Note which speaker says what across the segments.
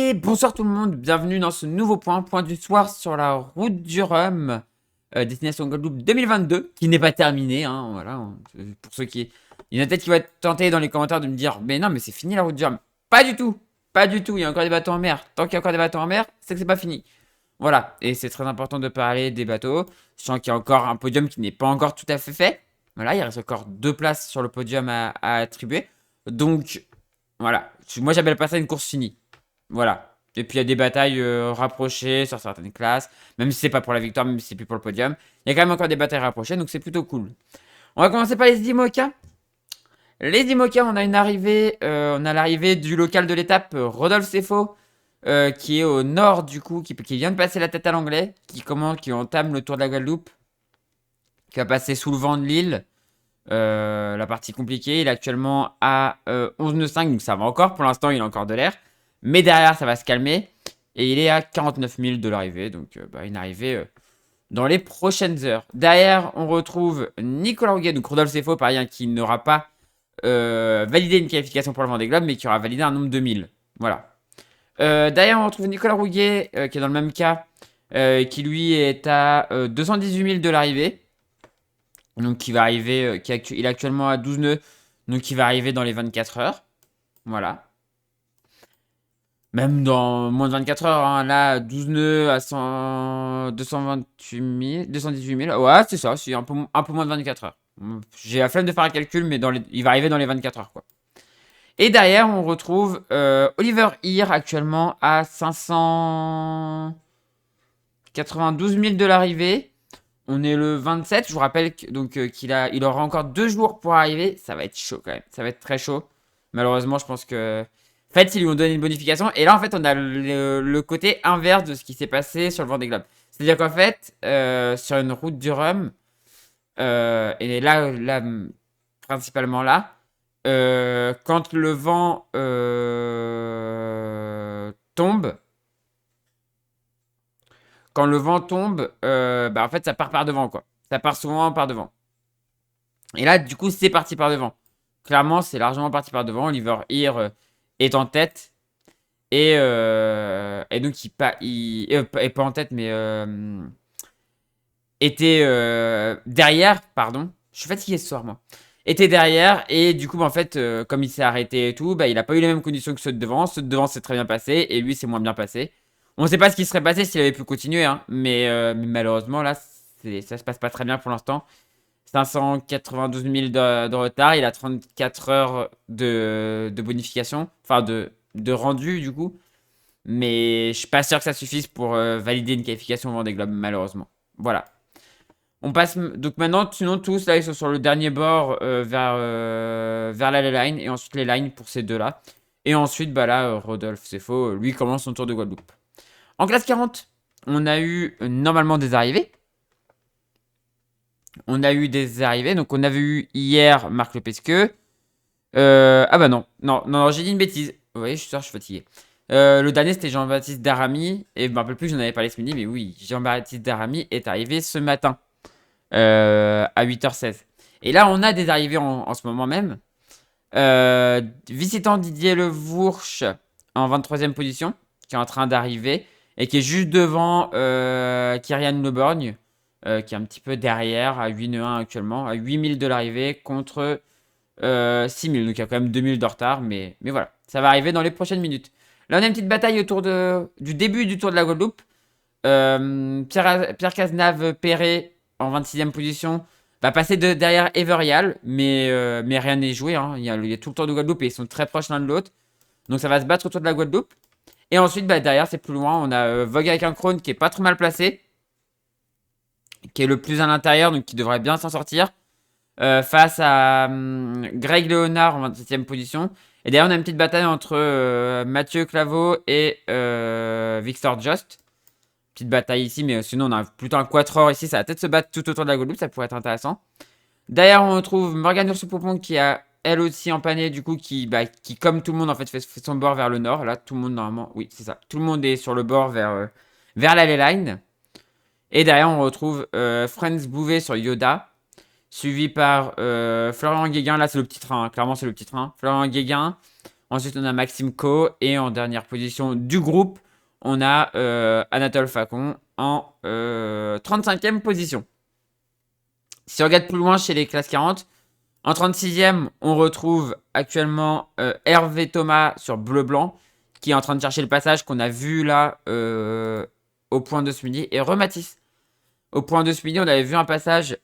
Speaker 1: Et bonsoir tout le monde, bienvenue dans ce nouveau point du soir sur la route du Rhum, destination Guadeloupe 2022, qui n'est pas terminée, hein, voilà, pour ceux qui... Il y en a peut-être qui vont être tentés dans les commentaires de me dire, mais non, mais c'est fini la route du Rhum. Pas du tout, pas du tout, il y a encore des bateaux en mer. Tant qu'il y a encore des bateaux en mer, c'est que c'est pas fini. Voilà, et c'est très important de parler des bateaux, sachant qu'il y a encore un podium qui n'est pas encore tout à fait fait. Voilà, il reste encore 2 places sur le podium à attribuer. Donc, voilà, moi j'appelle pas ça une course finie. Voilà. Et puis il y a des batailles rapprochées sur certaines classes, même si c'est pas pour la victoire, même si c'est plus pour le podium. Il y a quand même encore des batailles rapprochées, donc c'est plutôt cool. On va commencer par les IMOCA. Les IMOCA, on a l'arrivée du local de l'étape, Rodolphe Sefo, qui est au nord du coup, qui vient de passer la tête à l'anglais, qui entame le tour de la Guadeloupe, qui va passer sous le vent de l'île. La partie compliquée, il est actuellement à 11 nœuds 5, donc ça va encore. Pour l'instant, il a encore de l'air. Mais derrière, ça va se calmer. Et il est à 49 000 de l'arrivée. Donc, une arrivée dans les prochaines heures. Derrière, on retrouve Nicolas Rouguet, donc Rodolphe Sefo, pareil, hein, qui n'aura pas validé une qualification pour le Vendée Globe, mais qui aura validé un nombre de 1000. Voilà. Derrière, on retrouve Nicolas Rouguet, qui est dans le même cas, qui lui est à 218 000 de l'arrivée. Donc, qui va arriver, il est actuellement à 12 nœuds, donc il va arriver dans les 24 heures. Voilà. Même dans moins de 24 heures, hein. Là, 12 nœuds à 228 000, 218 000. Ouais, c'est ça, c'est un peu moins de 24 heures. J'ai la flemme de faire un calcul, mais il va arriver dans les 24 heures, quoi. Et derrière, on retrouve Oliver Heer, actuellement à 592 000 de l'arrivée. On est le 27, je vous rappelle qu'il aura encore 2 jours pour arriver. Ça va être chaud quand même, ça va être très chaud. Malheureusement, je pense que... En fait, ils lui ont donné une bonification. Et là, en fait, on a le côté inverse de ce qui s'est passé sur le Vendée Globe. C'est-à-dire qu'en fait, sur une route du Rhum, et là, principalement là, quand le vent tombe, en fait, ça part par devant, quoi. Ça part souvent par devant. Et là, du coup, c'est parti par devant. Clairement, c'est largement parti par devant. Oliver Heer est en tête. Et donc, pas en tête, mais était derrière, pardon. Je suis fatigué ce soir, moi. Était derrière, et du coup, en fait, comme il s'est arrêté et tout, il n'a pas eu les mêmes conditions que ceux de devant. Ceux de devant, c'est très bien passé, et lui, c'est moins bien passé. On ne sait pas ce qui serait passé s'il avait pu continuer, hein, mais malheureusement, là, ça se passe pas très bien pour l'instant. 592 000 de retard, il a 34 heures de bonification, enfin de rendu du coup. Mais je suis pas sûr que ça suffise pour valider une qualification au Vendée Globe, malheureusement. Voilà. On passe donc maintenant, sinon tous là ils sont sur le dernier bord vers la line et ensuite les lines pour ces deux-là. Et ensuite, là, Rodolphe Sefo, lui commence son tour de Guadeloupe. En classe 40, on a eu normalement des arrivées. Donc on avait eu hier Marc Le Pesqueux. Ah bah non, non, j'ai dit une bêtise. Vous voyez, je suis fatigué. Le dernier, c'était Jean-Baptiste Daramy. Et je me rappelle plus, j'en avais parlé ce midi, mais oui, Jean-Baptiste Daramy est arrivé ce matin à 8h16. Et là, on a des arrivées en ce moment même. Visitant Didier Levourche en 23e position, qui est en train d'arriver, et qui est juste devant Kyrian Leborgne, qui est un petit peu derrière, à 8 nœuds 1 actuellement, à 8000 de l'arrivée, contre 6000. Donc il y a quand même 2000 de retard, mais voilà, ça va arriver dans les prochaines minutes. Là, on a une petite bataille autour du début du Tour de la Guadeloupe. Pierre Cazenave-Perret, en 26e position, va passer derrière Everial, mais rien n'est joué, hein. Il y a tout le Tour de Guadeloupe et ils sont très proches l'un de l'autre. Donc ça va se battre autour de la Guadeloupe. Et ensuite, derrière, c'est plus loin, on a Vogue avec un Krone qui est pas trop mal placé, qui est le plus à l'intérieur, donc qui devrait bien s'en sortir. Face à Greg Léonard en 27e position. Et derrière, on a une petite bataille entre Mathieu Claveau et Victor Just. Petite bataille ici, mais sinon, on a plutôt un quatuor ici. Ça va peut-être se battre tout autour de la Guadeloupe, ça pourrait être intéressant. Derrière, on retrouve Morgane Urso-Popon qui a elle aussi empanné, du coup, qui comme tout le monde, en fait, fait son bord vers le nord. Là, tout le monde, normalement, oui, c'est ça. Tout le monde est sur le bord vers la line. Et derrière, on retrouve Franz Bouvet sur Yoda. Suivi par Florian Guéguin. Là, c'est le petit train, hein. Clairement, c'est le petit train. Florian Guéguin. Ensuite, on a Maxime Co. Et en dernière position du groupe, on a Anatole Facon en 35e position. Si on regarde plus loin chez les classes 40, en 36e, on retrouve actuellement Hervé Thomas sur bleu-blanc, qui est en train de chercher le passage qu'on a vu là au point de ce midi. Et Rematis. Au point de ce midi, on avait vu un passage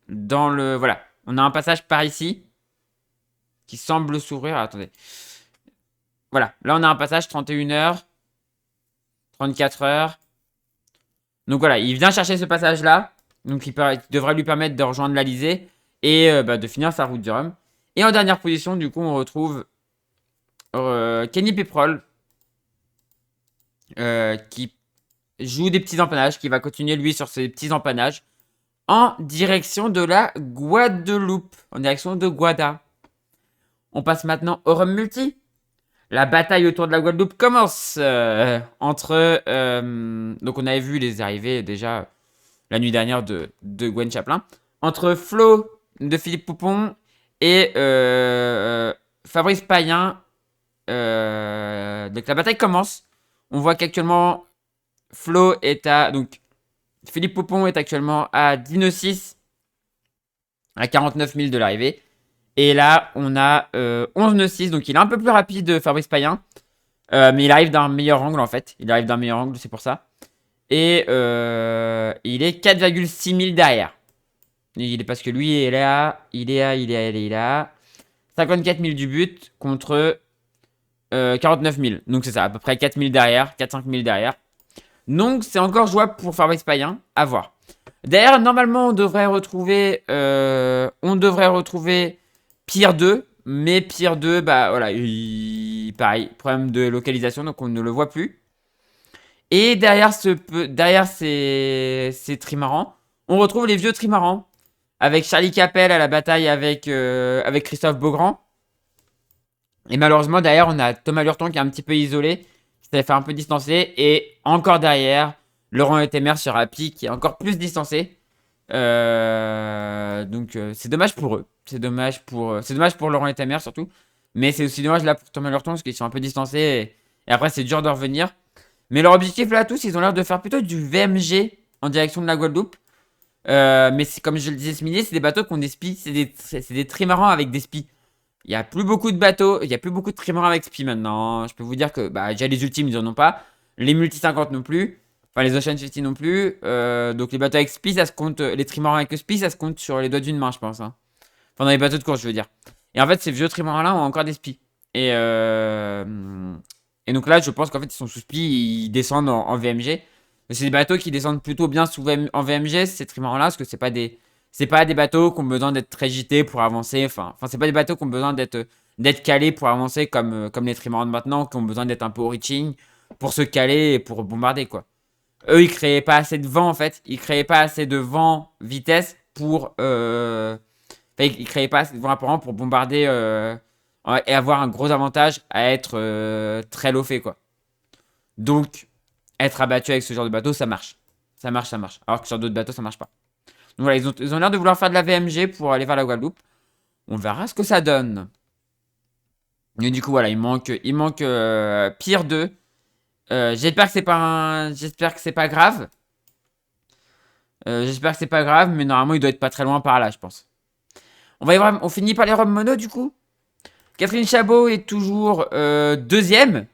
Speaker 1: dans le... Voilà, on a un passage par ici qui semble s'ouvrir. Attendez. Voilà, là on a un passage 31h, 34h. Donc voilà, il vient chercher ce passage-là. Donc il devrait lui permettre de rejoindre l'Alizé et de finir sa route du Rhum. Et en dernière position, du coup, on retrouve Kenny Peprol qui joue des petits empannages, qui va continuer lui sur ses petits empannages en direction de la Guadeloupe, en direction de Guada. On passe maintenant au Rhum Multi. La bataille autour de la Guadeloupe commence entre... donc on avait vu les arrivées déjà la nuit dernière de Gwen Chaplin. Entre Flo de Philippe Poupon et Fabrice Payen. Donc la bataille commence. On voit qu'actuellement Flo est à... Donc Philippe Poupon est actuellement à 10,6 à 49 000 de l'arrivée. Et là, on a 11,6. Donc, il est un peu plus rapide, Fabrice Payen. Mais il arrive d'un meilleur angle, en fait. Il arrive d'un meilleur angle, c'est pour ça. Et il est 4,6 000 derrière. Il est parce que lui, il est à 54 000 du but contre 49 000. Donc, c'est ça, à peu près 4 000 derrière, 4-5 000 derrière. Donc, c'est encore jouable pour Fabrice Payen. À voir. Derrière, normalement, on devrait retrouver Pierre 2, mais Pierre 2, bah voilà, pareil, problème de localisation, donc on ne le voit plus. Et derrière ces trimarans, on retrouve les vieux trimarans, avec Charlie Capel à la bataille avec Christophe Beaugrand. Et malheureusement, derrière, on a Thomas Lurton qui est un petit peu isolé, qui s'est fait un peu distancer, et encore derrière, Laurent Etemer sur Happy qui est encore plus distancé. Donc c'est dommage pour eux. C'est dommage pour Laurent Etemer surtout. Mais c'est aussi dommage là pour Thomas Lurton parce qu'ils sont un peu distancés. Et après c'est dur de revenir. Mais leur objectif là tous, ils ont l'air de faire plutôt du VMG en direction de la Guadeloupe. Mais comme je le disais ce midi, c'est des bateaux qui ont des spies. C'est des trimarans avec des spies. Il n'y a plus beaucoup de bateaux, il n'y a plus beaucoup de trimarans avec spi maintenant. Je peux vous dire que déjà les ultimes ils en ont pas. Les multi 50 non plus. Enfin, les Ocean 50 non plus. Donc, les bateaux avec spi, ça se compte. Les trimarans avec spi, ça se compte sur les doigts d'une main, je pense. Hein. Enfin, dans les bateaux de course, je veux dire. Et en fait, ces vieux trimarans-là ont encore des spi. Et donc là, je pense qu'en fait, ils sont sous spi, ils descendent en VMG. C'est des bateaux qui descendent plutôt bien en VMG, ces trimarans-là, parce que c'est pas des bateaux qui ont besoin d'être très gités pour avancer. Enfin, c'est pas des bateaux qui ont besoin d'être calés pour avancer comme les trimarans de maintenant, qui ont besoin d'être un peu au reaching pour se caler et pour bombarder, quoi. Eux, ils créaient pas assez de vent en fait. Ils créaient pas assez de vent vitesse pour. Enfin, ils créaient pas assez de vent apparent pour bombarder et avoir un gros avantage à être très low fait quoi. Donc, être abattu avec ce genre de bateau, ça marche. Ça marche, ça marche. Alors que sur d'autres bateaux, ça marche pas. Donc voilà, ils ont l'air de vouloir faire de la VMG pour aller vers la Guadeloupe. On verra ce que ça donne. Et du coup, voilà, il manque Pierre 2. J'espère que c'est pas grave. J'espère que c'est pas grave, mais normalement il doit être pas très loin par là, je pense. On finit par les Rhum Mono du coup. Catherine Chabot est toujours deuxième.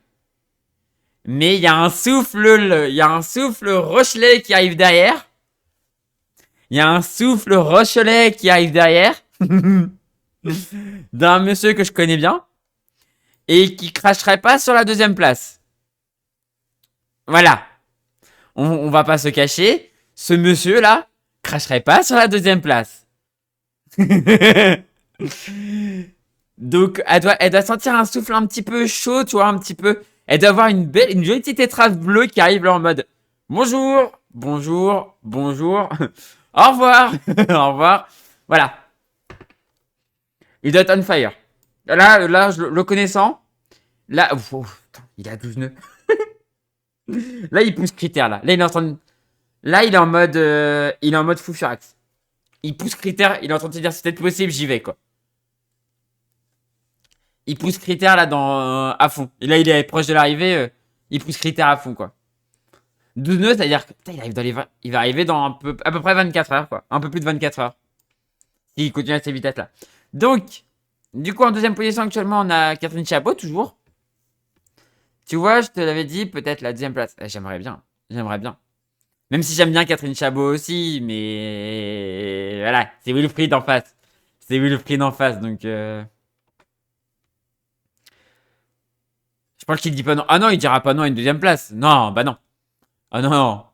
Speaker 1: Mais il y a un souffle Rochelet qui arrive derrière. Il y a un souffle Rochelet qui arrive derrière. D'un monsieur que je connais bien. Et qui cracherait pas sur la deuxième place. Voilà. On va pas se cacher. Ce monsieur là cracherait pas sur la deuxième place. Donc elle doit sentir un souffle un petit peu chaud, tu vois, un petit peu. Elle doit avoir une jolie petite étrave bleue qui arrive là en mode bonjour, bonjour, bonjour, au revoir, au revoir. Voilà. Il doit être on fire. Là, le connaissant, là, il a 12 nœuds. Là, il pousse critère là. Là, il est en train de... Là, il est en mode fou furax. Il pousse critère, il est en train de se dire c'est peut-être possible, j'y vais quoi. Il pousse critère là à fond. Et là, il est proche de l'arrivée. Il pousse critère à fond, quoi. 12 nœuds, c'est-à-dire que putain, il va arriver dans à peu près 24 heures, quoi. Un peu plus de 24 heures. S'il continue à cette vitesse-là. Donc, du coup, en deuxième position, actuellement, on a Catherine Chabot, toujours. Tu vois, je te l'avais dit, peut-être la deuxième place. J'aimerais bien. J'aimerais bien. Même si j'aime bien Catherine Chabot aussi, mais voilà, c'est Wilfried en face. C'est Wilfried en face, donc je pense qu'il dit pas non. Ah non, il dira pas non à une deuxième place. Non, bah non. Ah non, non.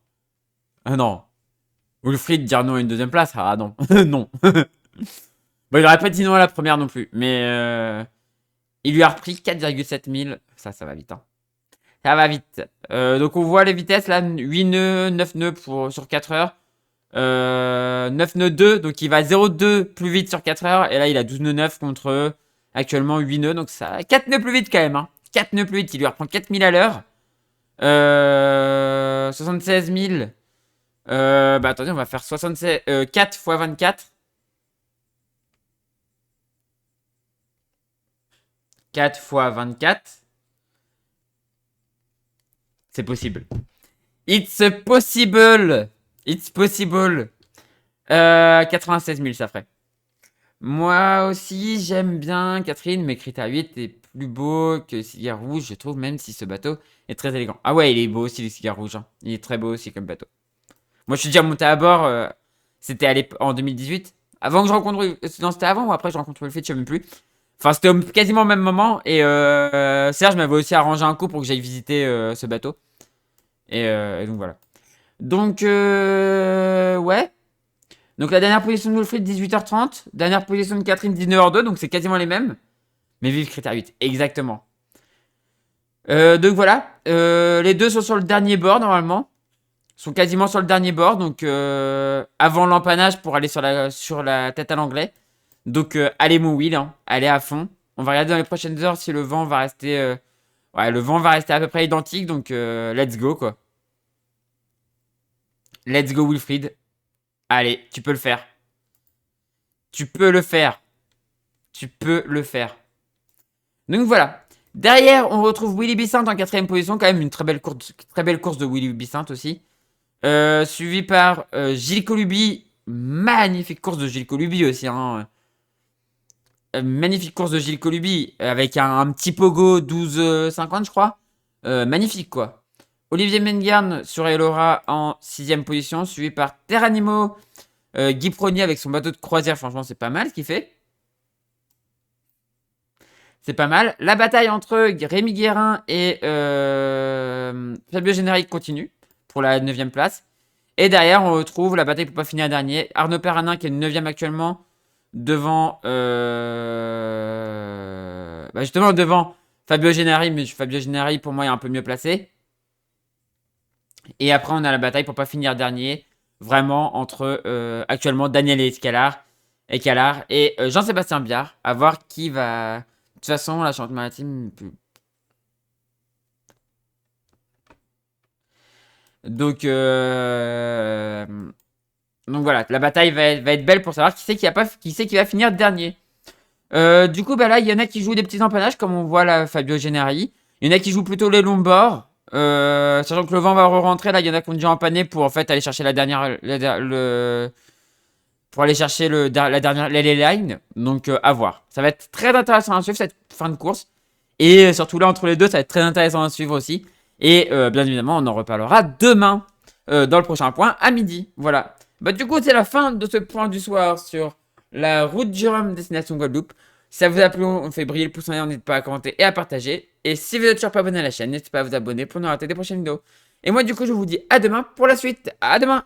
Speaker 1: Ah non. Wilfried dire non à une deuxième place. Ah non. Non. Bon, il aurait pas dit non à la première non plus. Mais il lui a repris 4,7 000. Ça va vite. Hein. Ça va vite. Donc on voit les vitesses là. 8 nœuds, 9 nœuds sur 4 heures. 9 nœuds 2. Donc il va 0,2 plus vite sur 4 heures. Et là il a 12 nœuds 9 contre actuellement 8 nœuds. Donc ça 4 nœuds plus vite quand même. Hein. 4 nœuds plus vite. Il lui reprend 4000 à l'heure. 76 000. Bah attendez, on va faire 76, 4 fois 24. 4 fois 24. C'est possible. It's possible. It's possible. 96 000, ça ferait. Moi aussi, j'aime bien Catherine, mais Critère 8 est plus beau que Cigare Rouge, je trouve, même si ce bateau est très élégant. Ah ouais, il est beau aussi, le Cigare Rouge. Hein. Il est très beau aussi comme bateau. Moi, je suis déjà monté à bord. C'était en 2018. Avant que je rencontre. Non, c'était avant ou après je rencontre Wilfried, je sais même plus. Enfin, c'était quasiment au même moment. Et Serge m'avait aussi arrangé un coup pour que j'aille visiter ce bateau. Et donc voilà. Donc, ouais. Donc la dernière position de Wilfried, 18h30. Dernière position de Catherine, 19h02. Donc c'est quasiment les mêmes. Mais vive Critère 8. Exactement. Donc voilà. Les deux sont sur le dernier bord normalement. Sont quasiment sur le dernier bord. Donc avant l'empannage pour aller sur la tête à l'anglais. Donc allez mon Will. Hein, allez à fond. On va regarder dans les prochaines heures si le vent va rester... ouais, le vent va rester à peu près identique. Donc let's go quoi. Let's go Wilfried. Allez, tu peux le faire. Tu peux le faire. Tu peux le faire. Donc voilà. Derrière, on retrouve Willy Bissant en quatrième position. Quand même une très belle course de Willy Bissant aussi. Suivi par Gilles Colubi. Magnifique course de Gilles Colubi aussi. Hein. Magnifique course de Gilles Colubi. Avec un petit pogo 12,50 je crois. Magnifique quoi. Olivier Mengarn sur Elora en sixième position. Suivi par Terranimo. Guy Pronier avec son bateau de croisière. Franchement c'est pas mal ce qu'il fait. C'est pas mal. La bataille entre Rémi Guérin et Fabio Générique continue pour la 9ème place. Et derrière, on retrouve la bataille pour pas finir dernier. Arnaud Perranin qui est 9ème actuellement. Devant. Bah justement, devant Fabio Générique. Mais Fabio Générique pour moi est un peu mieux placé. Et après, on a la bataille pour pas finir dernier. Vraiment entre actuellement Daniel et Escalard et Jean-Sébastien Biard. À voir qui va. De toute façon, la Charente-Maritime. Donc, voilà, la bataille va être belle pour savoir qui c'est qui va finir dernier. Du coup, bah là, il y en a qui jouent des petits empannages, comme on voit là, Fabio Gennari. Il y en a qui jouent plutôt les longs bords. Sachant que le vent va re-rentrer, là, il y en a qui ont déjà empanné pour en fait aller chercher la dernière. Pour aller chercher la dernière line. Donc, à voir. Ça va être très intéressant à suivre cette fin de course. Et surtout là, entre les deux, ça va être très intéressant à suivre aussi. Et bien évidemment, on en reparlera demain dans le prochain point à midi. Voilà. Bah, du coup, c'est la fin de ce point du soir sur la route du Rhum destination Guadeloupe. Si ça vous a plu, on fait briller le pouce en l'air, n'hésitez pas à commenter et à partager. Et si vous n'êtes toujours pas abonné à la chaîne, n'hésitez pas à vous abonner pour ne rater des prochaines vidéos. Et moi, du coup, je vous dis à demain pour la suite. À demain!